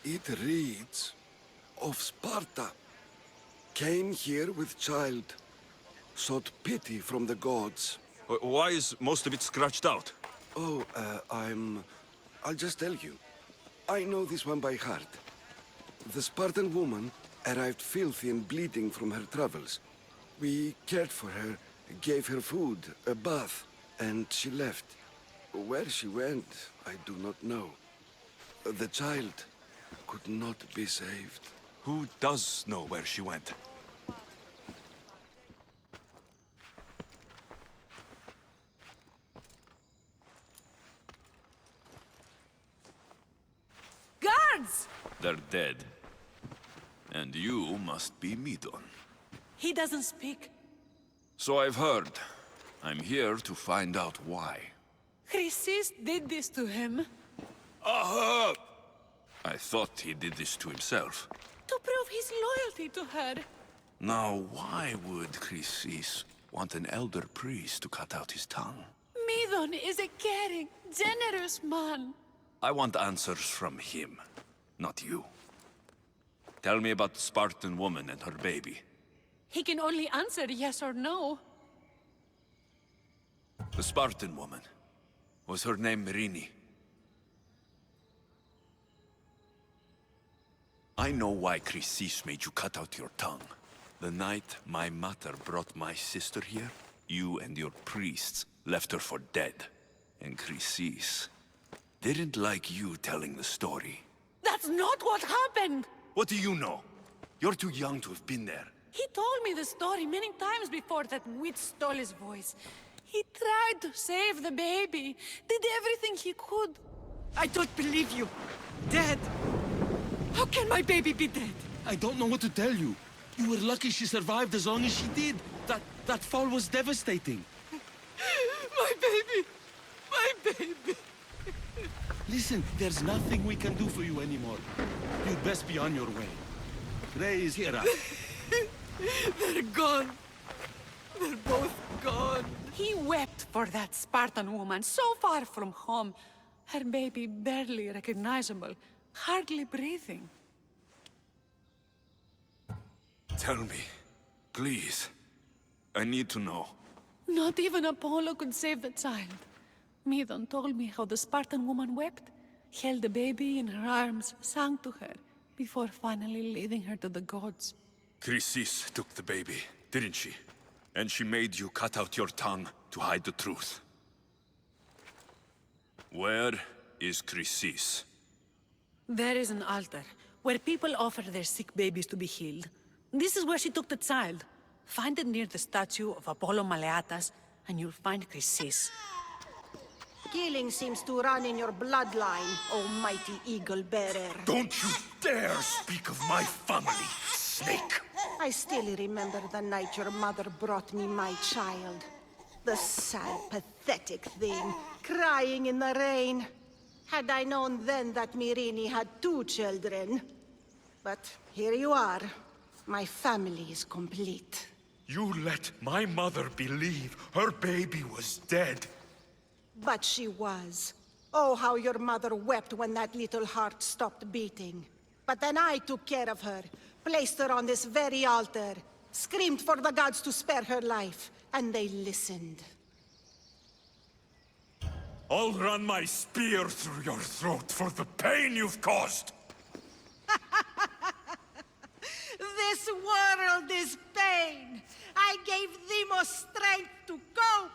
It reads, of Sparta. Came here with child. Sought pity from the gods. Why is most of it scratched out? Oh, I'll just tell you. I know this one by heart. The Spartan woman arrived filthy and bleeding from her travels. We cared for her, gave her food, a bath, and she left. Where she went, I do not know. The child could not be saved. Who does know where she went? Guards! They're dead. And you must be Midon. He doesn't speak. So I've heard. I'm here to find out why. Chrysis did this to him. Aha! I thought he did this to himself. To prove his loyalty to her. Now, why would Chrysis want an elder priest to cut out his tongue? Midon is a caring, generous man. I want answers from him, not you. Tell me about the Spartan woman and her baby. He can only answer yes or no. The Spartan woman. Was her name Merini? I know why Chrysis made you cut out your tongue. The night my mother brought my sister here, you and your priests left her for dead. And Chrysis didn't like you telling the story. That's not what happened! What do you know? You're too young to have been there. He told me the story many times before that witch stole his voice. He tried to save the baby, did everything he could. I don't believe you. Dead. How can my baby be dead? I don't know what to tell you. You were lucky she survived as long as she did. That fall was devastating. My baby! My baby! Listen, there's nothing we can do for you anymore. You'd best be on your way. Ray is here. They're gone. They're both gone. He wept for that Spartan woman, so far from home. Her baby barely recognizable, hardly breathing. Tell me, please. I need to know. Not even Apollo could save the child. Midon told me how the Spartan woman wept, held the baby in her arms, sang to her, before finally leading her to the gods. Chrysis took the baby, didn't she? And she made you cut out your tongue to hide the truth. Where is Chrysis? There is an altar, where people offer their sick babies to be healed. This is where she took the child. Find it near the statue of Apollo Maleatas, and you'll find Chrysis. Killing seems to run in your bloodline, almighty eagle-bearer. Don't you dare speak of my family, snake! I still remember the night your mother brought me my child. The sad, pathetic thing, crying in the rain. Had I known then that Merini had 2 children. But here you are. My family is complete. You let my mother believe her baby was dead. But she was. Oh, how your mother wept when that little heart stopped beating. But then I took care of her, placed her on this very altar, screamed for the gods to spare her life, and they listened. I'll run my spear through your throat for the pain you've caused! This world is pain! I gave Demos strength to cope!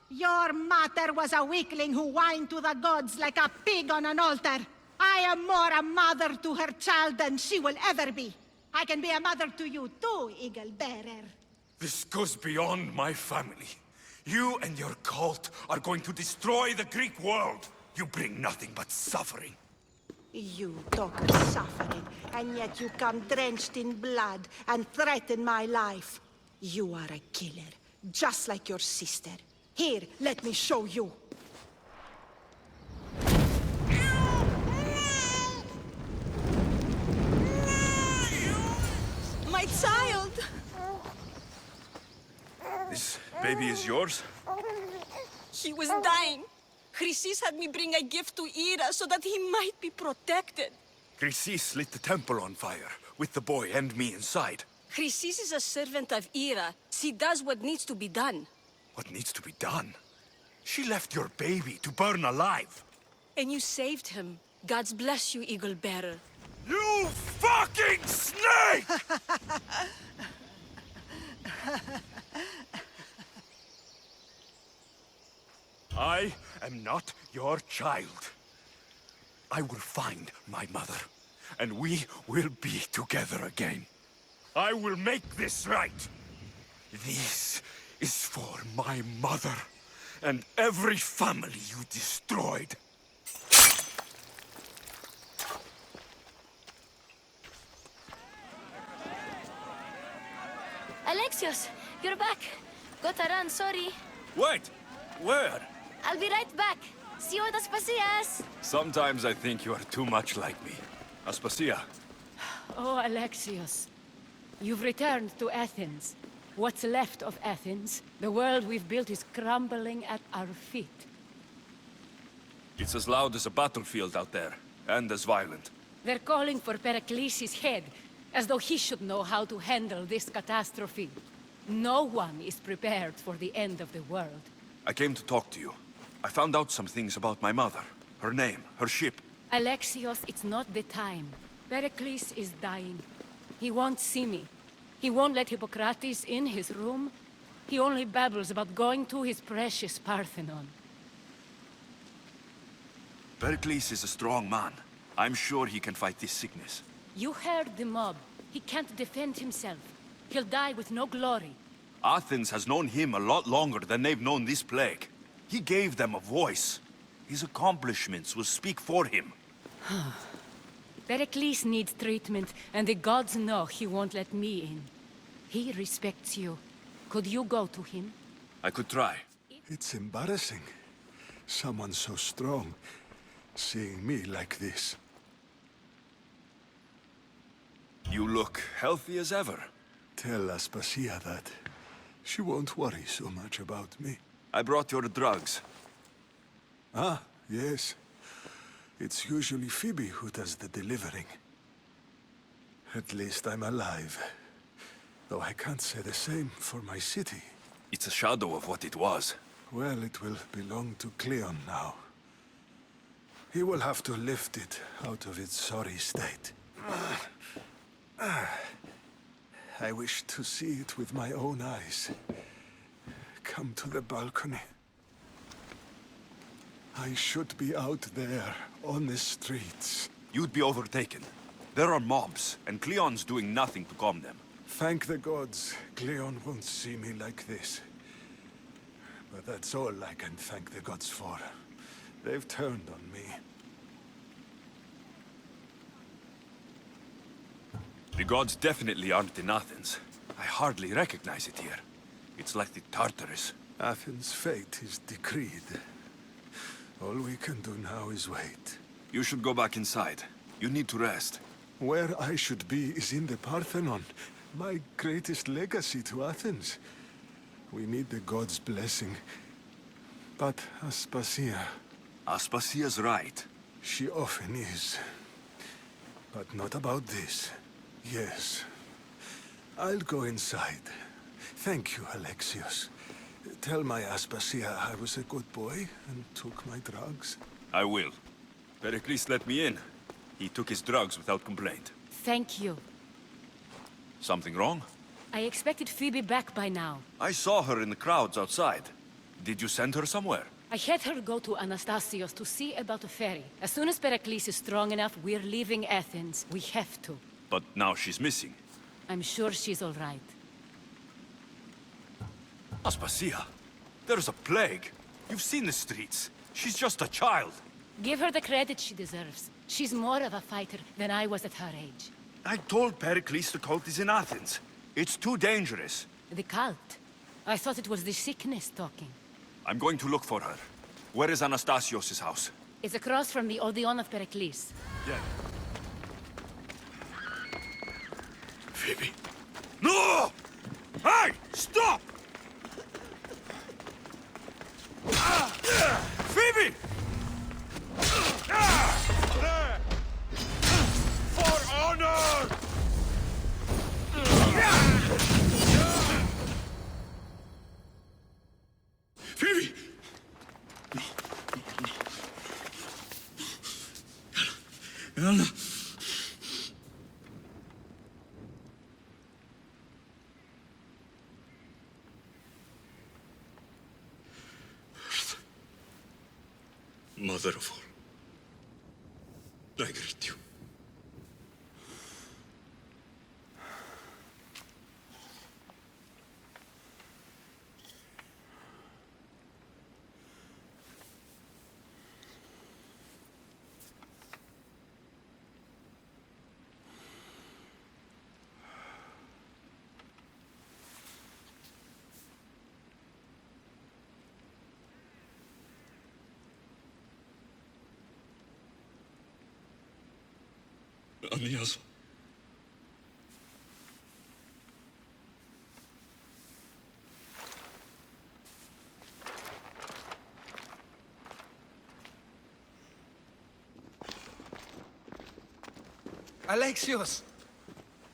Your mother was a weakling who whined to the gods like a pig on an altar. I am more a mother to her child than she will ever be. I can be a mother to you too, Eagle-bearer. This goes beyond my family. You and your cult are going to destroy the Greek world. You bring nothing but suffering. You talk of suffering, and yet you come drenched in blood and threaten my life. You are a killer, just like your sister. Here, let me show you. My child! This baby is yours? He was dying. Chrysis had me bring a gift to Ira so that he might be protected. Chrysis lit the temple on fire, with the boy and me inside. Chrysis is a servant of Ira. She does what needs to be done. What needs to be done? She left your baby to burn alive. And you saved him. God's bless you, Eagle Bearer. You fucking snake! I am not your child. I will find my mother, and we will be together again. I will make this right. This is for my mother, and every family you destroyed. Alexios, you're back. Gotta run, sorry. Wait! Where? I'll be right back. See you at Aspasias. Sometimes I think you are too much like me. Aspasia. Oh, Alexios. You've returned to Athens. What's left of Athens, the world we've built is crumbling at our feet. It's as loud as a battlefield out there, and as violent. They're calling for Pericles' head, as though he should know how to handle this catastrophe. No one is prepared for the end of the world. I came to talk to you. I found out some things about my mother. Her name, her ship. Alexios, it's not the time. Pericles is dying. He won't see me. He won't let Hippocrates in his room. He only babbles about going to his precious Parthenon. Pericles is a strong man. I'm sure he can fight this sickness. You heard the mob. He can't defend himself. He'll die with no glory. Athens has known him a lot longer than they've known this plague. He gave them a voice. His accomplishments will speak for him. Pericles needs treatment, and the gods know he won't let me in. He respects you. Could you go to him? I could try. It's embarrassing. Someone so strong, seeing me like this. You look healthy as ever. Tell Aspasia that. She won't worry so much about me. I brought your drugs. Ah, yes. It's usually Phoebe who does the delivering. At least I'm alive. Though I can't say the same for my city. It's a shadow of what it was. Well, it will belong to Cleon now. He will have to lift it out of its sorry state. I wish to see it with my own eyes. Come to the balcony. I should be out there, on the streets. You'd be overtaken. There are mobs, and Cleon's doing nothing to calm them. Thank the gods, Cleon won't see me like this. But that's all I can thank the gods for. They've turned on me. The gods definitely aren't in Athens. I hardly recognize it here. It's like the Tartarus. Athens' fate is decreed. All we can do now is wait. You should go back inside. You need to rest. Where I should be is in the Parthenon, my greatest legacy to Athens. We need the gods' blessing. But Aspasia... Aspasia's right. She often is. But not about this. Yes. I'll go inside. Thank you, Alexios. Tell my Aspasia I was a good boy and took my drugs. I will. Pericles let me in. He took his drugs without complaint. Thank you. Something wrong? I expected Phoebe back by now. I saw her in the crowds outside. Did you send her somewhere? I had her go to Anastasios to see about a ferry. As soon as Pericles is strong enough, we're leaving Athens. We have to. But now she's missing. I'm sure she's all right. Aspasia, there's a plague. You've seen the streets. She's just a child. Give her the credit she deserves. She's more of a fighter than I was at her age. I told Pericles the cult is in Athens. It's too dangerous. The cult? I thought it was the sickness talking. I'm going to look for her. Where is Anastasios' house? It's across from the Odeon of Pericles. Yeah. Phoebe. No! Hey! Stop! Phoebe! mother of all, I greet you. Anias. Alexios!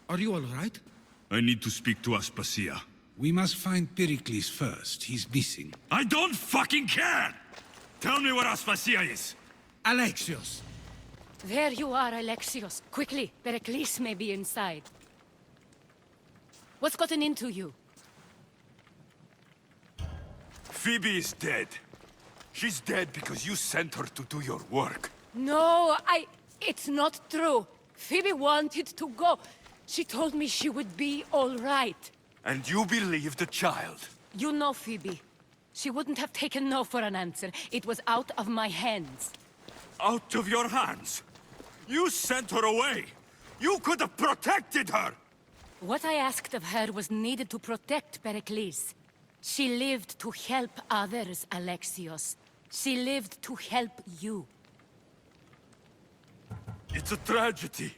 Are you all right? I need to speak to Aspasia. We must find Pericles first. He's missing. I don't fucking care! Tell me where Aspasia is! Alexios! There you are, Alexios. Quickly, Pericles may be inside. What's gotten into you? Phoebe is dead. She's dead because you sent her to do your work. No, it's not true. Phoebe wanted to go. She told me she would be all right. And you believe the child? You know Phoebe. She wouldn't have taken no for an answer. It was out of my hands. Out of your hands? You sent her away! You could have protected her! What I asked of her was needed to protect Pericles. She lived to help others, Alexios. She lived to help you. It's a tragedy.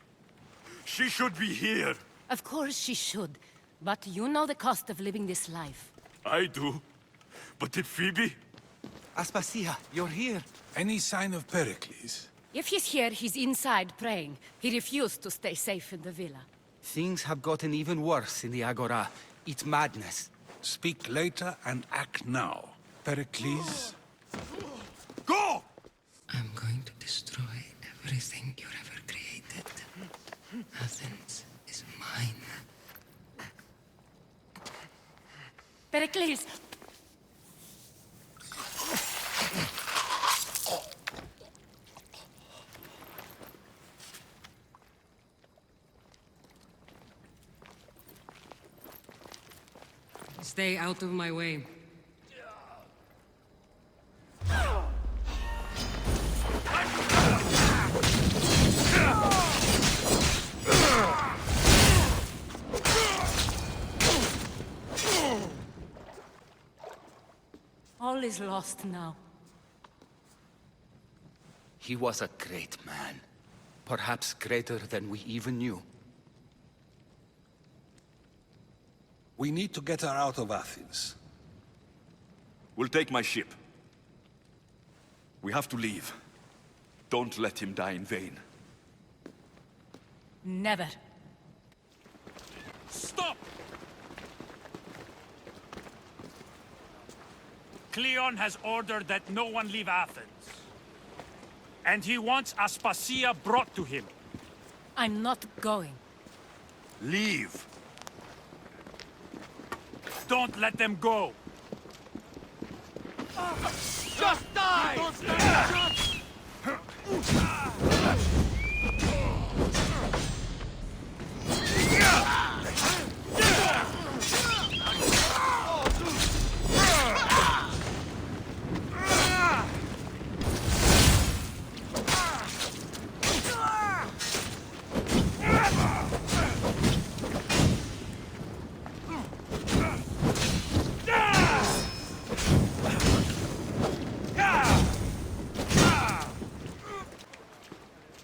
She should be here. Of course she should. But you know the cost of living this life. I do. But did Phoebe? Aspasia, you're here. Any sign of Pericles? If he's here, he's inside praying. He refused to stay safe in the villa. Things have gotten even worse in the Agora. It's madness. Speak later and act now. Pericles? Go! I'm going to destroy everything you've ever created. Athens is mine. Pericles! Stay out of my way. All is lost now. He was a great man. Perhaps greater than we even knew. We need to get her out of Athens. We'll take my ship. We have to leave. Don't let him die in vain. Never. Stop! Cleon has ordered that no one leave Athens. And he wants Aspasia brought to him. I'm not going. Leave! Don't let them go! Just die!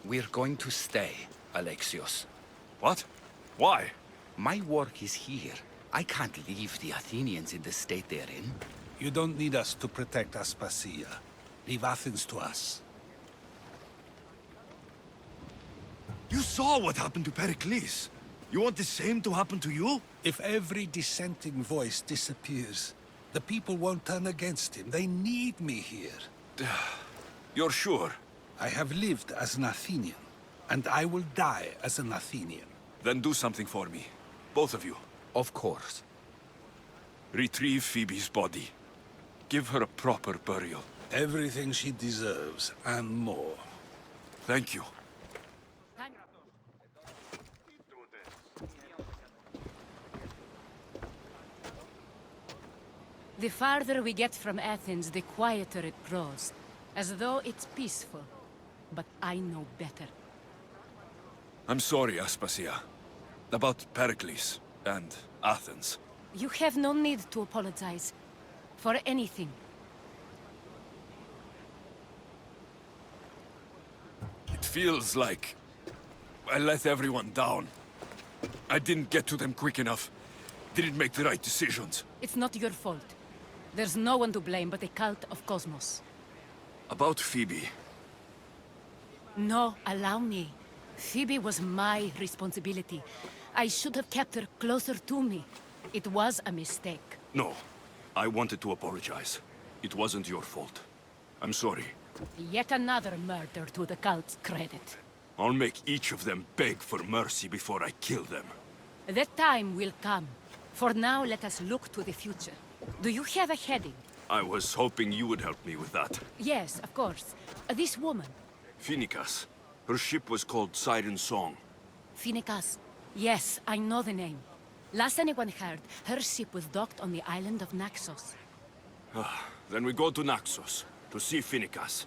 We're going to stay, Alexios. What? Why? My work is here. I can't leave the Athenians in the state they're in. You don't need us to protect Aspasia. Leave Athens to us. You saw what happened to Pericles. You want the same to happen to you? If every dissenting voice disappears, the people won't turn against him. They need me here. You're sure? I have lived as an Athenian, and I will die as an Athenian. Then do something for me. Both of you. Of course. Retrieve Phoebe's body. Give her a proper burial. Everything she deserves, and more. Thank you. The farther we get from Athens, the quieter it grows. As though it's peaceful. But I know better. I'm sorry, Aspasia. About Pericles and Athens. You have no need to apologize. For anything. It feels like I let everyone down. I didn't get to them quick enough. Didn't make the right decisions. It's not your fault. There's no one to blame but the cult of Cosmos. About Phoebe. No, allow me. Phoebe was my responsibility. I should have kept her closer to me. It was a mistake. No. I wanted to apologize. It wasn't your fault. I'm sorry. Yet another murder to the cult's credit. I'll make each of them beg for mercy before I kill them. That time will come. For now, let us look to the future. Do you have a heading? I was hoping you would help me with that. Yes, of course. This woman. Phoenicas. Her ship was called Siren Song. Phoenicas. Yes, I know the name. Last anyone heard, her ship was docked on the island of Naxos. Then we go to Naxos to see Phoenicas.